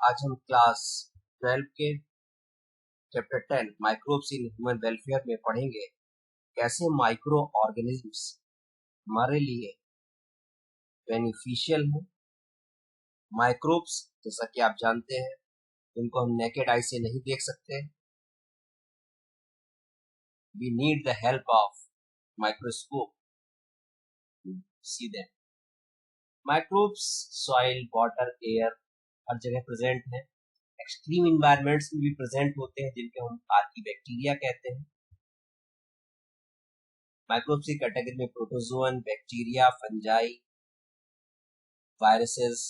आज हम क्लास 12 के chapter 10 microbes in human welfare में पढ़ेंगे कैसे माइक्रो ऑर्गेनिजम्स हमारे लिए बेनिफिशियल हैं। माइक्रोब्स जैसा कि आप जानते हैं इनको हम नेकेड आई से नहीं देख सकते। We need the help of microscope to see them. Microbes soil, water, air हर जगह प्रेजेंट हैं। एक्सट्रीम इन्वायरमेंट्स में भी प्रेजेंट होते हैं जिनके हम आर्कीबैक्टीरिया कहते हैं। माइक्रोब्स की कैटेगरी में protozoan, bacteria, fungi, viruses,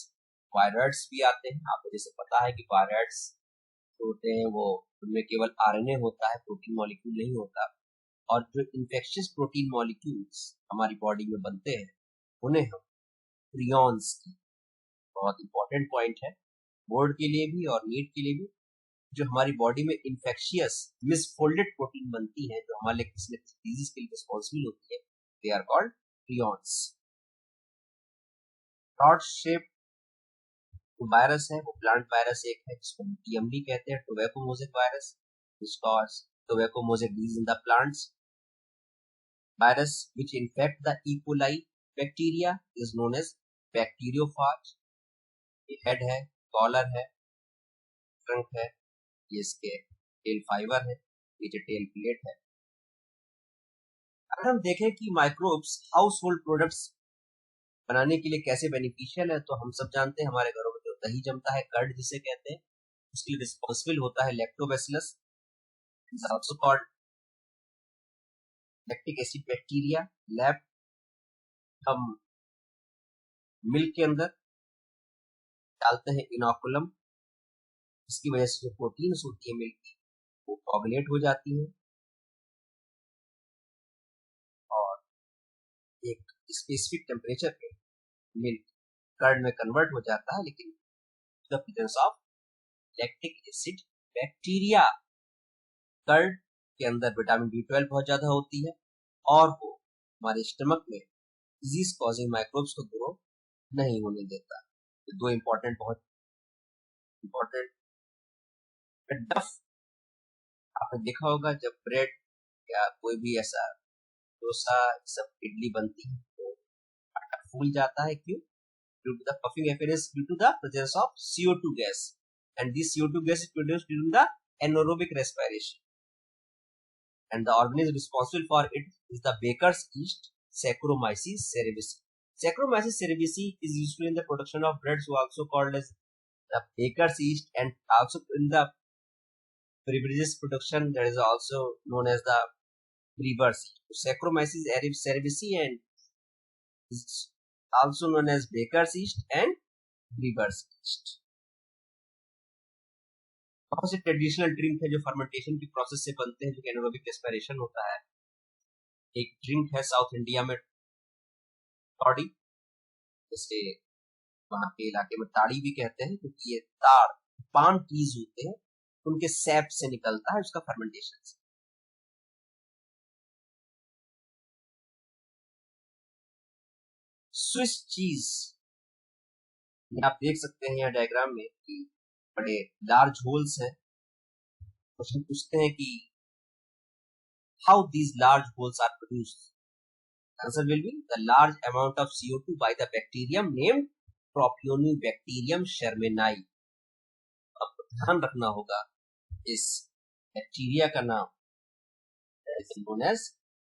virus भी आते हैं। आपको जैसे पता है कि वायरस होते हैं वो उनमें केवल आरएनए होता है, प्रोटीन मॉलिक्यूल नहीं होता। और जो इन्फेक्शियस प्रोटीन मॉलिक्यूल्स हमारी बॉडी में बनते हैं उन्हें हम प्रियॉन्स की, बहुत इंपॉर्टेंट पॉइंट है बोर्ड के लिए भी और नीट के लिए भी, जो हमारी बॉडी में इन्फेक्शियस मिसफोल्डेड प्रोटीन बनती है जो हमारे किसी न किसी डिजीज के लिए रिस्पॉन्सिबल होती है, they are called prions. Rod shape virus है वो प्लांट वायरस एक है जिसको टीएमवी कहते हैं, tobacco mosaic virus, which cause tobacco mosaic disease in the plants. Virus which infect the E. coli bacteria is known as bacteriophage. ये head है, collar है, ट्रंक है, ये इसके टेल फाइबर है, ये जो टेल प्लेट है। अगर हम देखें कि माइक्रोब्स हाउस होल्ड प्रोडक्ट्स बनाने के लिए कैसे बेनिफिशियल है, तो हम सब जानते हैं हमारे घरों में जो दही जमता है, कर्ड जिसे कहते हैं, उसके लिए रिस्पॉन्सिबल होता है lactobacillus, is also called lactic acid bacteria. Lab हम मिल्क के अंदर डालते हैं इनोकुलम, इसकी वजह से जो प्रोटीन्स होती है मिल्क की वो कोगुलेट हो जाती है और एक स्पेसिफिक टेम्परेचर पे मिल्क कर्ड में कन्वर्ट हो जाता है, लेकिन the presence of lactic acid bacteria. Curd के अंदर विटामिन B12 बहुत ज्यादा होती है और वो हमारे स्टमक में डिजीज कॉजिंग माइक्रोब्स को ग्रो नहीं होने देता। तो दो इम्पोर्टेंट, बहुत इम्पोर्टेंट। डफ आपने देखा होगा जब ब्रेड या कोई भी ऐसा डोसा सब इडली बनती है तो आटा फूल जाता है, क्यों? Due to the puffing appearance due to the presence of CO2 gas, and this CO2 gas is produced during the anaerobic respiration, and the organism responsible for it is the baker's yeast Saccharomyces cerevisiae. Saccharomyces cerevisiae is useful in the production of breads, also called as the baker's yeast, and also in the beverages production that is also known as the brewer's yeast. Saccharomyces cerevisiae and is also known as baker's yeast and brewer's yeast. बहुत से traditional drink है जो fermentation की process से बनते हैं, जो anaerobic respiration होता है। एक ड्रिंक है साउथ इंडिया में ताड़ी, जैसे वहां के इलाके में ताड़ी भी कहते हैं क्योंकि ये ताड़ पाम ट्रीज होते हैं, उनके सैप से निकलता है उसका फर्मेंटेशन से। स्विस चीज आप देख सकते हैं यहाँ डायग्राम में कि बड़े लार्ज होल्स हैं। क्वेश्चन पूछते हैं कि how these large holes are produced. Answer will be the large amount of CO2 by the bacterium named Propionibacterium shermanii. आपको ध्यान रखना होगा इस बैक्टीरिया का नाम नोन एज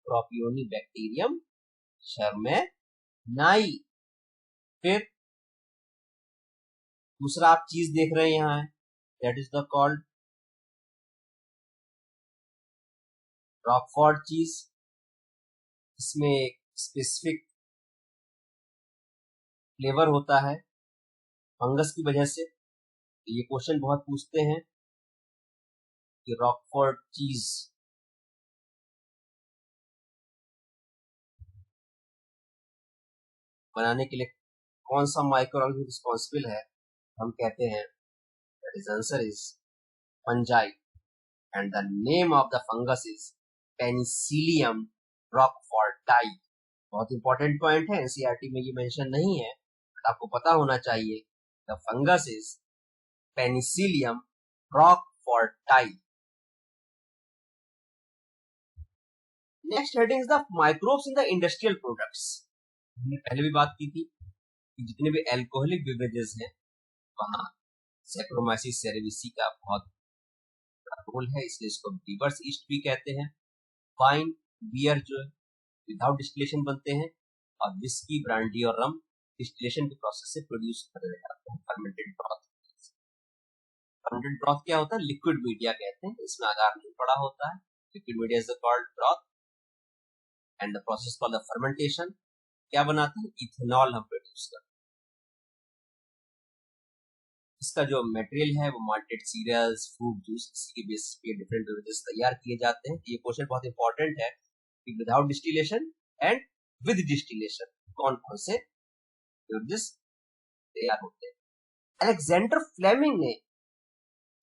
प्रोपियोनिबैक्टीरियम शर्मेनाई। फिर दूसरा आप चीज देख रहे हैं यहाँ है, that is the called Rockford चीज। इसमें एक स्पेसिफिक फ्लेवर होता है फंगस की वजह से। तो ये क्वेश्चन बहुत पूछते हैं कि रॉकफोर्ड चीज बनाने के लिए कौन सा माइक्रो ऑर्गेनिज्म रिस्पॉन्सिबल है। हम कहते हैं that is answer is fungi, and the name of the fungus is Penicillium roqueforti. बहुत इंपॉर्टेंट पॉइंट है, एनसीईआरटी में ये मेंशन नहीं है, बट आपको पता होना चाहिए the fungus is Penicillium roqueforti. Next heading is the microbes in the industrial products. हमने पहले भी बात की थी कि जितने भी एल्कोहलिक बेवरेजेस हैं वहां सैक्रोमाइसिस सेरेविसी का बहुत रोल है, इसलिए इसको रिवर्स ईस्ट भी कहते हैं। वाइन बियर जो विदाउट डिस्टिलेशन बनते हैं, और विस्की ब्रांडी और रम डिस्टिलेशन के प्रोसेस से प्रोड्यूस करे जाते हैं। फर्मेंटेड ब्रॉथ, फर्मेंटेड ब्रॉथ क्या होता है? लिक्विड मीडिया कहते हैं, इसमें आगार नहीं पड़ा होता है। Liquid media is called broth and the process called the fermentation. क्या बनाते हैं? इथेनॉल हम प्रोड्यूस करते हैं। इसका जो मटेरियल है वो माल्टेड सीरियल्स, फ्रूट जूस, इसी के बेसिस पे डिफरेंट बेवरेजेस तैयार किए जाते हैं। ये क्वेश्चन बहुत इंपॉर्टेंट है कि without distillation and with distillation कौन कौन से बेवरेजेस तैयार होते हैं। अलेक्जेंडर फ्लेमिंग ने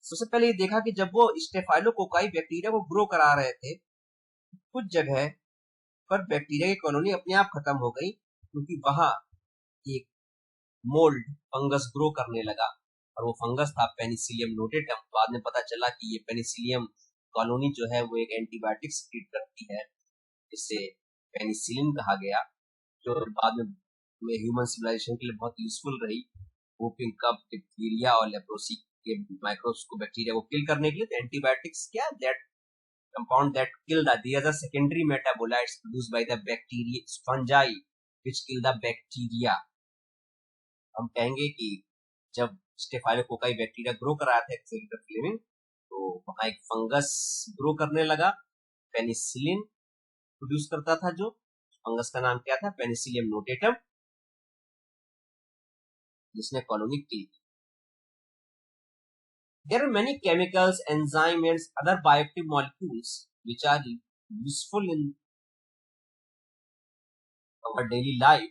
सबसे पहले ये देखा कि जब वो स्टेफाइलोकोकाई बैक्टीरिया को ग्रो करा रहे थे, कुछ जगह पर बैक्टीरिया की कॉलोनी अपने आप खत्म हो गई, क्योंकि वहां एक मोल्ड फंगस ग्रो करने लगा, और वो फंगस था पेनिसिलियम नोटेटम। बाद में पता चला कि ये पेनिसिलियम कॉलोनी जो है वो एक एंटीबायोटिक सीक्रेट करती है, जिससे पेनिसिलिन कहा गया, जो बाद में ह्यूमन सिविलाइजेशन के लिए बहुत यूजफुल रही। वूपिंग कफ, डिप्थीरिया और लेप्रोसी के माइक्रोब्स को, बैक्टीरिया को किल करने के लिए एंटीबायोटिक्स क्या that compound that kill the other secondary metabolites produced by the bacteria fungi which kill the bacteria। हम कहेंगे कि जब स्टेफाइलोकोकाई बैक्टीरिया ग्रो कर रहा था अलेक्जेंडर फ्लेमिंग, तो वहां एक फंगस ग्रो करने लगा, पेनिसिलिन प्रोड्यूस करता था। जो फंगस का नाम क्या था? पेनिसिलियम नोटेटम, जिसने कॉलोनी किल की। There are many chemicals, enzymes, and other bioactive molecules which are useful in our daily life,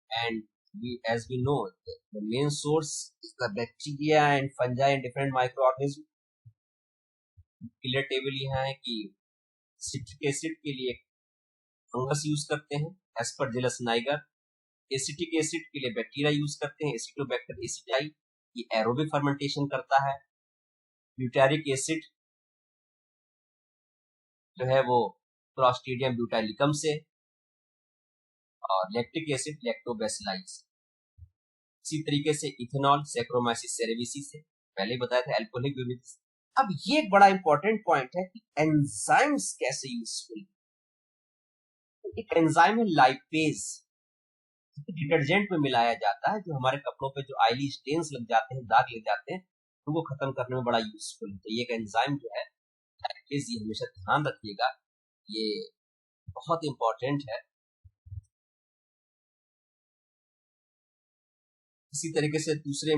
and as we know, the main source is the bacteria and fungi and different microorganisms. Clear table यहाँ है कि citric acid के लिए fungus use करते हैं Aspergillus Niger, acetic acid के लिए bacteria use करते हैं एसिटोबैक्टर एसिडाई, ये एरोबिक फर्मेंटेशन करता है। ब्यूटारिक एसिड जो है वो क्लॉस्ट्रीडियम ब्यूटाइलिकम से, और लैक्टिक एसिड लैक्टोबैसिलाइज। इसी तरीके से इथेनॉल सैक्रोमाइसिस सेरेविसी से, पहले बताया था अल्कोहलिक बेवरेजेस। अब ये एक बड़ा इंपॉर्टेंट पॉइंट है कि एंजाइम्स कैसे यूजफुल। एक एंजाइम है लाइपेज, डिटर्जेंट में मिलाया जाता है, जो हमारे कपड़ों पे जो ऑयली स्टेन्स लग जाते हैं, दाग लग जाते हैं, उनको खत्म करने में बड़ा यूजफुल है। तो ये एक एंजाइम जो है लाइपेज, ये हमेशा ध्यान रखिएगा, ये बहुत इंपॉर्टेंट है। इसी तरीके से दूसरे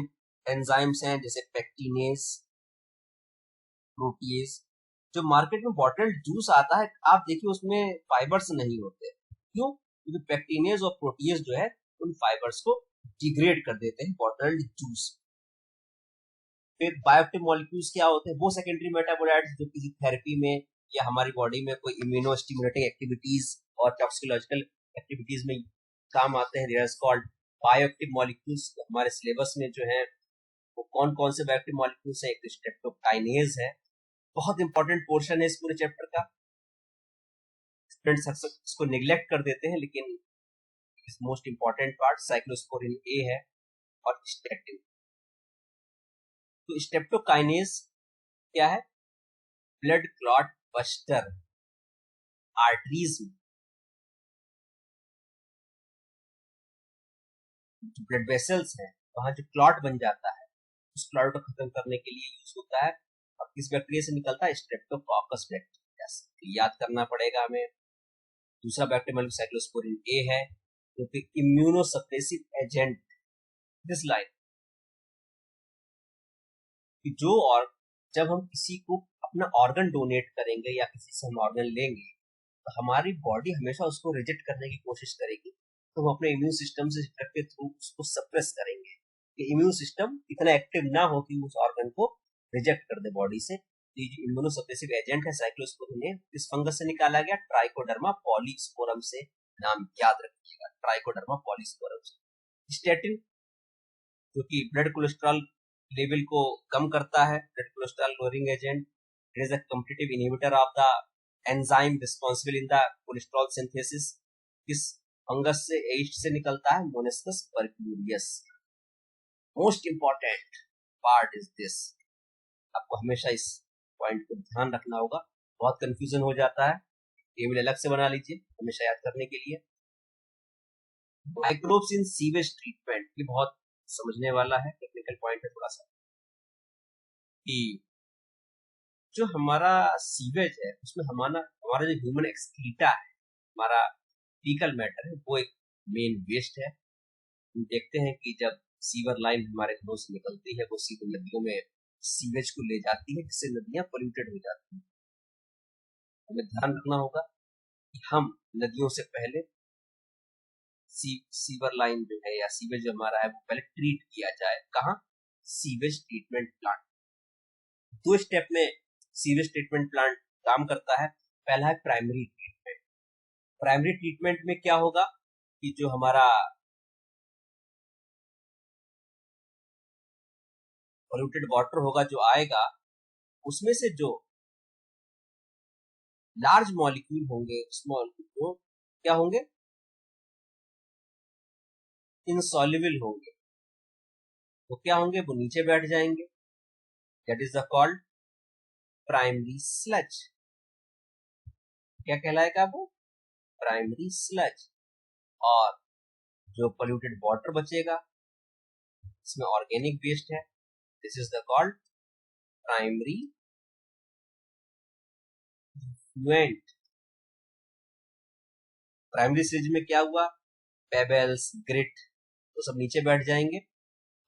एंजाइम्स हैं जैसे पेक्टिनेज, प्रोटीएज। जो मार्केट में बॉटल्ड जूस आता है, आप देखिए उसमें फाइबर्स नहीं होते। क्यों? क्योंकि पेक्टिनेज और प्रोटीएज जो है उन फाइबर्स को डिग्रेड कर देते हैं बॉटल्ड जूस। फिर बायोएक्टिव मॉलिक्यूल्स क्या होते हैं? वो सेकेंडरी मेटाबोलाइट्स जो किसी थेरेपी में या हमारी बॉडी में कोई इम्यूनो स्टिमुलेटिंग एक्टिविटीज और टॉक्सिकोलॉजिकल एक्टिविटीज में काम आते हैं। There is called bioactive molecules. हमारे सिलेबस में जो है वो कौन कौन से बायोएक्टिव मॉलिक्यूल्स हैं? एक तो स्ट्रेप्टोकाइनेज है, बहुत इंपॉर्टेंट पोर्शन है इस पूरे चैप्टर का। स्टूडेंट्स इसको निगलेक्ट कर देते हैं, लेकिन इस मोस्ट इंपॉर्टेंट पार्ट साइक्लोस्पोरिन ए है और स्टैटिन। तो स्ट्रेप्टोकाइनेज क्या है? Blood clot buster. आर्टरीज में जो ब्लड वेसल्स हैं वहां जो क्लॉट बन जाता है, उस क्लॉट को खत्म करने के लिए यूज होता है। और किस बैक्टीरिया से निकलता है? स्ट्रेप्टोकॉकस बैक्टीरिया से। याद करना पड़ेगा हमें। दूसरा बैक्टीरिया साइक्लोस्पोरिन ए है, जो कि immuno suppressive agent. This line कि जो, और जब हम किसी को अपना ऑर्गन डोनेट करेंगे या किसी से हम ऑर्गन लेंगे, तो हमारी बॉडी हमेशा उसको रिजेक्ट करने की कोशिश करेगी, तो हम अपने इम्यून सिस्टम से ड्रग के थ्रू उसको सप्रेस करेंगे कि इम्यून सिस्टम इतना एक्टिव ना हो कि उस ऑर्गन को रिजेक्ट कर दे बॉडी से। तो ये जो इम्यूनोसप्रेसिव एजेंट है साइक्लोस्पोरिन, इस फंगस से निकाला गया, ट्राइकोडर्मा पॉलीस्पोरम से। नाम याद रखिएगा, ट्राइकोडर्मा पॉलीस्पोरम से। स्टैटिन जो कि ब्लड कोलेस्ट्रॉल लेवल को कम करता है, blood cholesterol lowering agent. It is a competitive inhibitor of the enzyme responsible in the cholesterol synthesis. किस फंगस से, एस्ट से निकलता है, Monascus purpureus. Most important part is this, आपको हमेशा इस पॉइंट को ध्यान रखना होगा, बहुत कंफ्यूजन हो जाता है। टेबल अलग से बना लीजिए हमेशा याद करने के लिए। माइक्रोब्स इन सीवेज ट्रीटमेंट, ये बहुत समझने वाला है, टेक्निकल पॉइंट है थोड़ा सा, कि जो हमारा सीवेज है उसमें हमारा जो ह्यूमन एक्सक्रीटा है, हमारा फीकल मैटर है, वो एक मेन वेस्ट है। हम देखते हैं कि जब सीवर लाइन हमारे घरों से निकलती है वो सीधे नदियों में सीवेज को ले जाती है, जिससे नदियां पोल्यूटेड हो जाती हैं। हमें ध्यान रखना होगा कि हम नदियों से पहले सीवर लाइन जो है या सीवेज जो हमारा है वो पहले ट्रीट किया जाए। कहाँ? Sewage treatment plant. 2 स्टेप में सीवेज ट्रीटमेंट प्लांट काम करता है। पहला है प्राइमरी ट्रीटमेंट। प्राइमरी ट्रीटमेंट में क्या होगा कि जो हमारा पोल्यूटेड वाटर होगा जो आएगा, उसमें से जो लार्ज मॉलिक्यूल होंगे, स्मॉल वो क्या होंगे? इनसॉल्युबल होंगे। वो क्या होंगे? वो नीचे बैठ जाएंगे। That is the called primary sludge. क्या कहलाएगा वो? Primary sludge. और जो पोल्यूटेड वाटर बचेगा इसमें ऑर्गेनिक वेस्ट है, this is the called primary effluent. Primary sludge में क्या हुआ? पेबल्स, ग्रिट तो सब नीचे बैठ जाएंगे,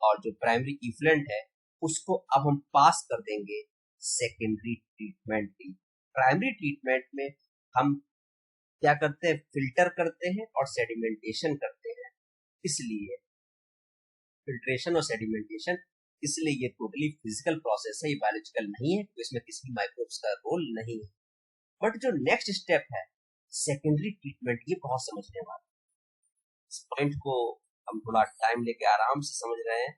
और जो प्राइमरी इफ्लुएंट है उसको अब हम पास कर देंगे सेकेंडरी ट्रीटमेंट की। प्राइमरी ट्रीटमेंट में हम क्या करते हैं? फिल्टर करते हैं और सेडिमेंटेशन करते हैं। इसलिए फिल्ट्रेशन और सेडिमेंटेशन, इसलिए ये टोटली फिजिकल प्रोसेस है, ये बायोलॉजिकल नहीं है, तो इसमें किसी माइक्रोब्स का रोल नहीं है। बट जो नेक्स्ट स्टेप है सेकेंडरी ट्रीटमेंट, ये बहुत समझने वाला है। इस पॉइंट को हम थोड़ा टाइम लेके आराम से समझ रहे हैं।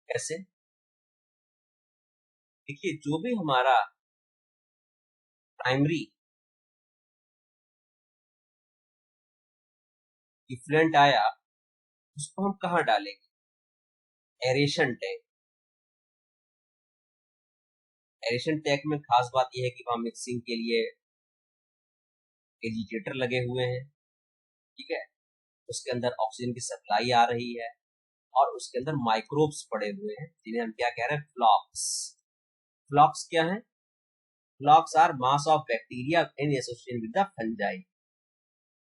कैसे? देखिए, जो भी हमारा प्राइमरी इफ्लुएंट आया उसको हम कहाँ डालेंगे? Aeration tank. एरेशन टैंक में खास बात यह है कि वहां मिक्सिंग के लिए एजिटेटर लगे हुए हैं, ठीक है। उसके अंदर ऑक्सीजन की सप्लाई आ रही है, और उसके अंदर माइक्रोब्स पड़े हुए हैं जिन्हें हम क्या कह रहे हैं? फ्लॉक्स। फ्लॉक्स क्या है? Flocs are mass of bacteria in association with the fungi.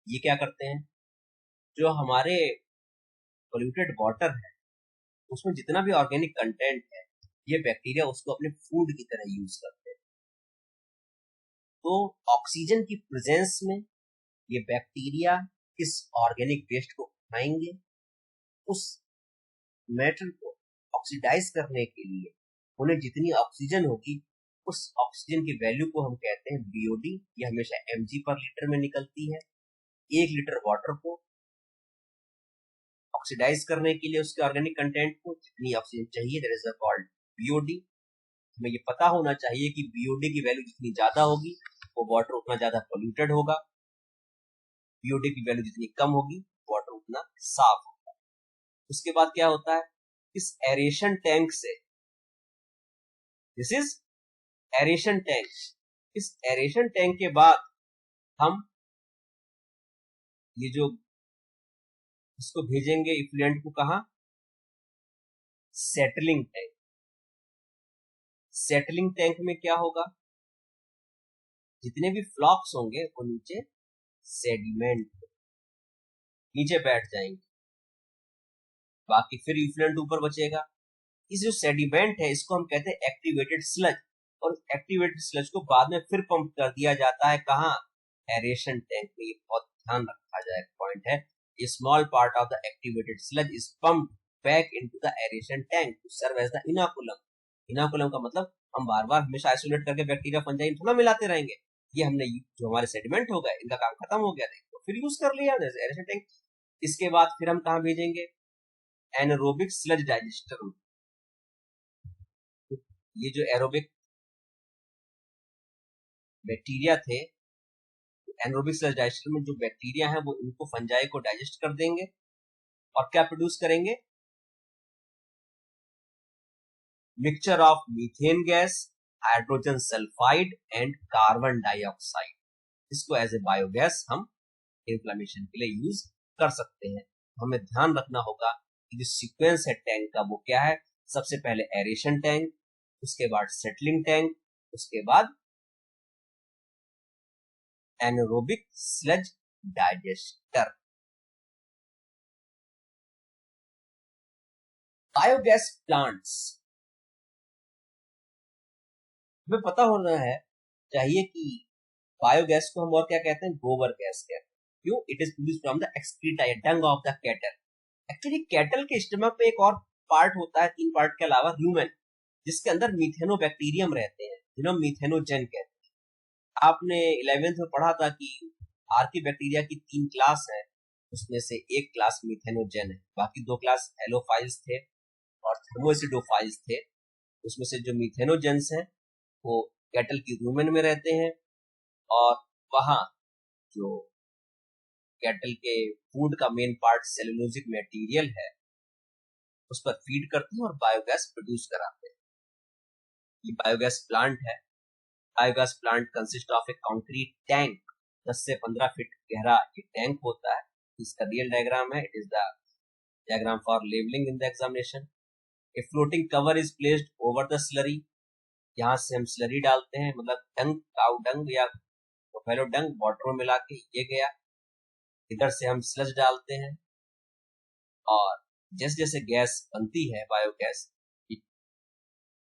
ये क्या करते हैं? जो हमारे पोल्यूटेड वाटर है उसमें जितना भी ऑर्गेनिक कंटेंट है, ये बैक्टीरिया उसको अपने फूड की तरह यूज करते हैं। तो ऑक्सीजन की प्रेजेंस में ये बैक्टीरिया इस ऑर्गेनिक वेस्ट को खाएंगे, उस मैटर को ऑक्सीडाइज करने के लिए उन्हें जितनी ऑक्सीजन होगी, उस ऑक्सीजन की वैल्यू को हम कहते हैं बीओडी। ये हमेशा mg पर लीटर में निकलती है। 1 लीटर वाटर को ऑक्सीडाइज करने के लिए उसके ऑर्गेनिक कंटेंट को जितनी ऑक्सीजन चाहिए, दैट इज कॉल्ड बीओडी। हमें ये पता होना चाहिए कि बीओडी की वैल्यू जितनी ज्यादा होगी वो वाटर उतना ज्यादा पोल्यूटेड होगा, बीओडी की वैल्यू जितनी कम होगी वाटर उतना साफ होगा। उसके बाद क्या होता है? इस एरेशन टैंक से, दिस इज एरेशन टैंक, इस एरेशन टैंक के बाद हम ये जो इसको भेजेंगे इफ्लुएंट को कहा? Settling tank. सेटलिंग टैंक में क्या होगा? जितने भी फ्लॉक्स होंगे वो नीचे सेडिमेंट नीचे बैठ जाएंगे, बाकी फिर इफ्लुएंट ऊपर बचेगा। इस जो सेडिमेंट है इसको हम कहते हैं एक्टिवेटेड स्लज, और एक्टिवेटेड स्लज को बाद में फिर पंप कर दिया जाता है कहाँ? एरेशन टैंक में। ये बहुत ध्यान रखा जाए पॉइंट है। A small part of the activated sludge is pumped back into the aeration tank to serve as the inoculum. Inoculum का मतलब हम बार बार हमेशा आइसोलेट करके बैक्टीरिया फंजाई थोड़ा मिलाते रहेंगे। ये हमने जो हमारे सेडिमेंट हो गए इनका काम खत्म हो गया था, तो फिर यूज कर लिया एरेशन टैंक। इसके बाद फिर हम कहाँ भेजेंगे? एनारोबिक स्लज डाइजेस्टर में। ये जो एरोबिक बैक्टीरिया थे, एनरोबिक सेल डाइजेशन में जो बैक्टीरिया है वो इनको फंजाई को डाइजेस्ट कर देंगे और क्या प्रोड्यूस करेंगे, mixture of methane gas, hydrogen sulphide and carbon dioxide. इसको एज ए बायोगैस हम इन्फ्लेमेशन के लिए यूज कर सकते हैं। हमें ध्यान रखना होगा कि जो सीक्वेंस है टैंक का वो क्या है। सबसे पहले एरेशन टैंक, उसके बाद सेटलिंग टैंक, उसके बाद anaerobic sludge digester. Biogas plants, हमें पता होना है चाहिए कि बायोगैस को हम और क्या कहते हैं, गोबर गैस कहते हैं। क्यों? It is produced from the excreta या dung of the cattle. Actually cattle के स्टमक पे एक और पार्ट होता है, 3 पार्ट के अलावा, ह्यूमन, जिसके अंदर मीथेनोबैक्टीरियम रहते हैं, जिन्हें मीथेनोजेन कहते हैं। आपने 11th में पढ़ा था कि आर्की बैक्टीरिया की 3 क्लास है, उसमें से एक क्लास मीथेनोजेन है, बाकी 2 क्लास एलोफाइल्स थे और थर्मोएसिडोफाइल्स थे। उसमें से जो मीथेनोजेंस हैं वो कैटल की रूमेन में रहते हैं और वहां जो कैटल के फूड का मेन पार्ट सेलुलोजिक मटेरियल है उस पर फीड करते हैं और बायोगैस प्रोड्यूस कराते हैं। ये बायोगैस प्लांट है। Biogas plant consist of A concrete tank, 10 से 15 फीट गहरा ये टैंक होता है। इसका रियल डायग्राम है, it is the diagram for labelling in the examination. A floating cover is placed over the slurry, यहाँ से हम स्लरी डालते हैं, मतलब डंग, काउ डंग या बफेलो डंग वाटर में मिला के ये गया, इधर से हम स्लज डालते हैं और जैसे जैसे गैस बनती है बायोगैस,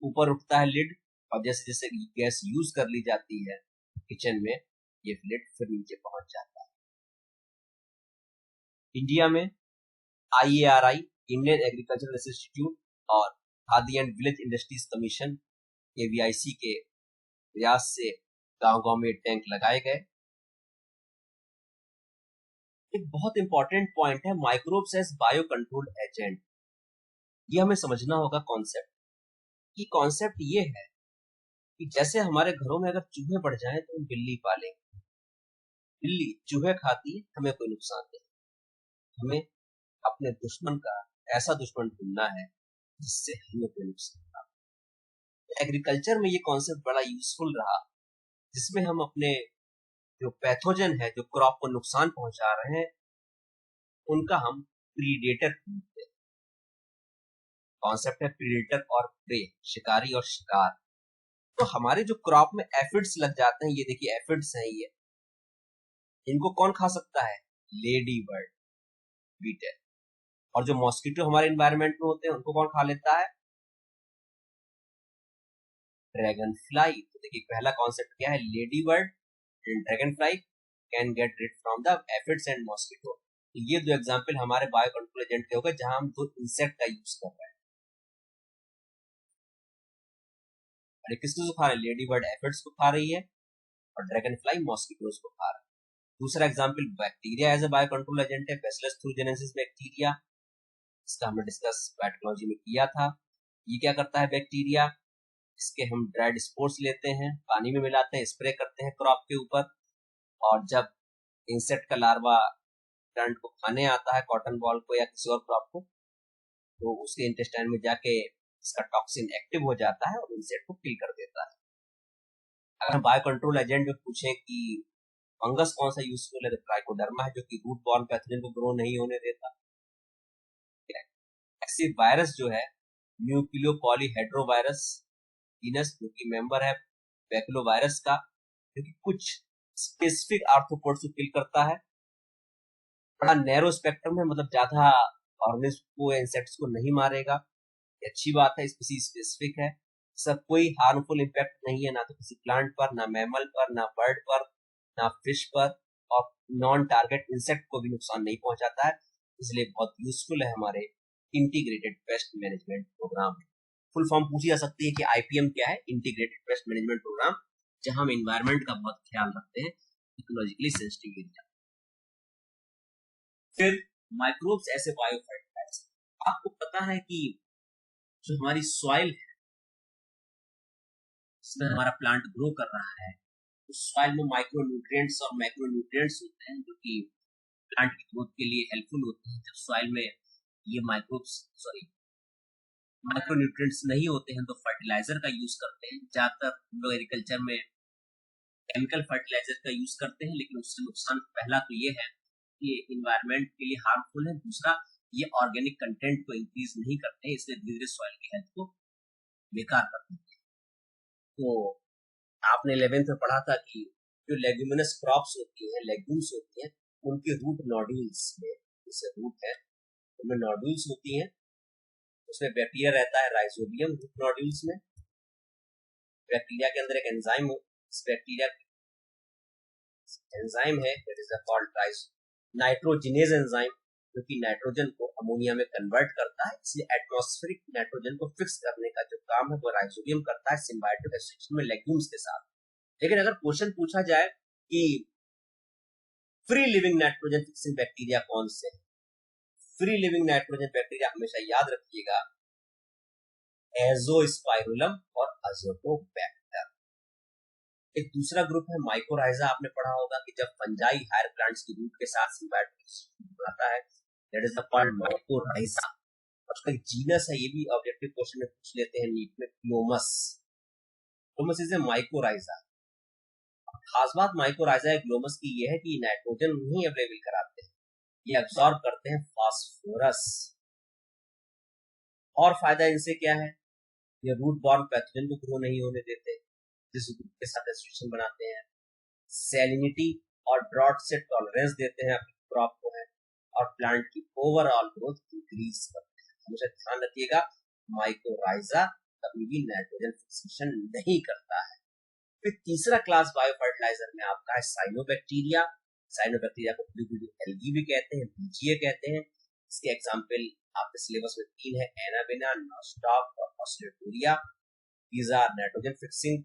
ऊपर उठता है लिड और जैसे जैसे गैस यूज कर ली जाती है किचन में, ये लिड फिर नीचे पहुंच जाता है। इंडिया में IARI, इंडियन एग्रीकल्चरल इंस्टीट्यूट और khadi and village industries commission, AVIC के प्रयास से गांव गांव में टैंक लगाए गए। एक बहुत इंपॉर्टेंट पॉइंट है microbes as bio control agent. ये हमें समझना होगा कॉन्सेप्ट। कि कॉन्सेप्ट ये है कि जैसे हमारे घरों में अगर चूहे बढ़ जाएं तो हम बिल्ली पालेंगे, बिल्ली चूहे खाती है, हमें कोई नुकसान नहीं। हमें अपने दुश्मन का ऐसा दुश्मन ढूंढना है जिससे हमें कोई नुकसान ना हो। एग्रीकल्चर में ये कॉन्सेप्ट बड़ा यूजफुल रहा, जिसमें हम अपने जो पैथोजन है, जो क्रॉप को नुकसान पहुंचा रहे हैं, उनका हम प्रीडेटर ढूंढते हैं। कॉन्सेप्ट है प्रीडेटर और प्रे, शिकारी और शिकार। तो हमारे जो क्रॉप में एफिड्स लग जाते हैं, ये देखिए एफिड्स हैं ये, इनको कौन खा सकता है? Ladybird, beetle. और जो मॉस्किटो हमारे एनवायरनमेंट में होते हैं उनको कौन खा लेता है? Dragonfly. तो देखिए पहला कॉन्सेप्ट क्या है, ladybird and dragonfly can get rid from the aphids and mosquito. तो ये 2 एग्जाम्पल हमारे बायो कंट्रोल एजेंट के हो गए, जहां हम 2 इंसेक्ट का यूज कर रहे हैं। और किसको खा रहे हैं? लेडी बर्ड एफिड्स को खा रही है और ड्रैगन फ्लाई मॉस्किटोज को खा रहा है। दूसरा example bacteria as a bio control agent है, बैसिलस thuringiensis बैक्टीरिया। इसका हमने डिस्कस बायोटेक्नोलॉजी में किया था। ये क्या करता है बैक्टीरिया? इसके हम ड्राइड स्पोर्स लेते हैं, पानी में मिलाते हैं, स्प्रे करते हैं क्रॉप के ऊपर, और जब इंसेक्ट का लार्वा प्लांट को खाने आता है, कॉटन बॉल को या किसी और क्रॉप को, तो उसके इंटेस्टाइन में जाके इसका टॉक्सिन एक्टिव हो जाता है और इंसेक्ट को किल कर देता है। अगर हम बायो कंट्रोल एजेंट में पूछें कि फंगस कौन सा यूजफुल है, तो ट्राइकोडर्मा है, जो कि रूट बॉर्न पैथोजन को ग्रो नहीं होने देता। एक्सिव वायरस जो है, न्यूक्लियो पॉलीहेड्रोवायरस जीनस, जो कि मेंबर है बैक्लोवायरस का, जो कि कुछ स्पेसिफिक आर्थ्रोपोड्स को किल करता है। बड़ा नैरो स्पेक्ट्रम है, मतलब ज्यादा ऑर्गेनिज्म को, इंसेक्ट्स को नहीं मारेगा। ये अच्छी बात है, स्पीसीज स्पेसिफिक है। सब कोई हार्मफुल इम्पैक्ट नहीं है, ना तो किसी प्लांट पर, ना मैमल पर, ना बर्ड पर, ना फिश पर, और नॉन टारगेट इंसेक्ट को भी नुकसान नहीं पहुंचाता है। इसलिए बहुत यूजफुल है हमारे integrated pest management program. Full form पूछी जा सकती है कि IPM क्या है? इंटीग्रेटेड पेस्ट मैनेजमेंट प्रोग्राम, जहां हम एनवायरनमेंट का बहुत ख्याल रखते हैं, इकोलॉजिकली सेंसिटिव एरिया। फिर माइक्रोब्स ऐसे बायोफर्टिलाइजर। आपको पता है कि जो हमारी सॉइल है, जिसमें हमारा प्लांट ग्रो कर रहा है, उस सॉइल में माइक्रो न्यूट्रिएंट्स और मैक्रो न्यूट्रिएंट्स होते हैं जो कि प्लांट की ग्रोथ के लिए हेल्पफुल होते हैं। जब सॉइल में ये माइक्रो न्यूट्रिएंट्स नहीं होते हैं तो फर्टिलाइजर का यूज करते हैं। ज्यादातर लोग एग्रीकल्चर में केमिकल फर्टिलाइजर का यूज करते हैं, लेकिन उससे नुकसान पहला तो ये है कि इन्वायरमेंट के लिए हार्मफुल है, दूसरा ये ऑर्गेनिक कंटेंट को इंक्रीज नहीं करते हैं, इसलिए धीरे धीरे सॉइल की हेल्थ को बेकार कर देते हैं। तो आपने 11th में पढ़ा था कि जो लेग्यूमिनस क्रॉप्स होती हैं, लेग्यूम्स होती हैं, उनके रूट नोड्यूल्स में, जैसे रूट है उनमें नोड्यूल्स होती हैं, उसमें बैक्टीरिया रहता है राइजोबियम रूट नोड्यूल्स में। बैक्टीरिया के अंदर एक एंजाइम, इस बैक्टीरिया एंजाइम है that is called nitrogenase enzyme, जो कि नाइट्रोजन को अमोनिया में कन्वर्ट करता है। इसलिए एटमॉस्फेरिक नाइट्रोजन को फिक्स करने का जो काम है वो राइजोबियम करता है सिम्बायोटिक एसोसिएशन में लेग्यूम्स के साथ। लेकिन अगर क्वेश्चन पूछा जाए कि free living nitrogen fixing bacteria कौन से हैं, फ्री लिविंग नाइट्रोजन बैक्टीरिया हमेशा याद रखिएगा एजोस्पाइरुलम और अज़ोटोबैक्टर। एक दूसरा ग्रुप है माइकोराइजा, आपने पढ़ा होगा कि जब फंजाई हायर प्लांट्स की रूट के साथ सिम्बायोटिक बनाता है दैट इज कॉल्ड माइकोराइजा। उसका एक जीनस है, ये भी ऑब्जेक्टिव क्वेश्चन में पूछ लेते हैं नीट में, क्लोमस। क्लोमस इज ए माइकोराइजा। खास बात माइकोराइजा ग्लोमस की ये है कि नाइट्रोजन नहीं अवेलेबल कराते हैं, ये अब्सॉर्ब करते हैं फास्फोरस। और फायदा इनसे क्या है, ये रूट बॉर्न पैथोजन को ग्रो नहीं होने देते, जिस रूट के साथ एसोसिएशन बनाते हैं। सैलिनिटी और ड्रॉट से टॉलरेंस देते हैं अपनी क्रॉप को है, और प्लांट की ओवरऑल ग्रोथ इंक्रीज करते हैं। हमेशा ध्यान रखिएगा माइकोराइजा कभी भी नाइट्रोजन फिक्सेशन नहीं करता है। फिर तीसरा क्लास बायो फर्टिलाइजर में आपका है साइनोबैक्टीरिया। साइनोबैक्टीरिया को एल्गी भी कहते हैं, बीजीए कहते हैं। इसके एग्जांपल आपके सिलेबस में 3 है, एनाबिना, नॉस्टॉक और Oscillatoria. These are nitrogen fixing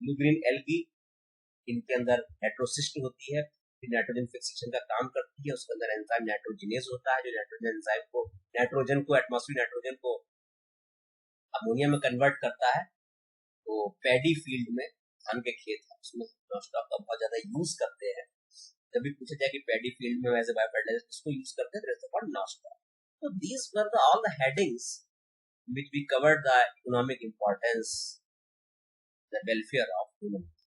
blue green algae. इनके अंदर हेट्रोसिस्ट होती है, नाइट्रोजन फिक्सेशन का काम करती है। उसके अंदर एंजाइम नाइट्रोजिनेज होता है जो नाइट्रोजन एंजाइम को एटमॉस्फेरिक नाइट्रोजन को अमोनिया में कन्वर्ट करता है। तो पैडी फील्ड में, धान के खेत है, उसमें नॉस्टॉक का बहुत ज्यादा यूज करते हैं। जब भी पूछा जाए कि पैडी फील्ड में वैसे बायो फर्टिलाइजर किसको यूज करते हैं, तो कॉल्ड नॉस्टॉक। तो these were the all the headings which we covered the economic importance, the welfare of human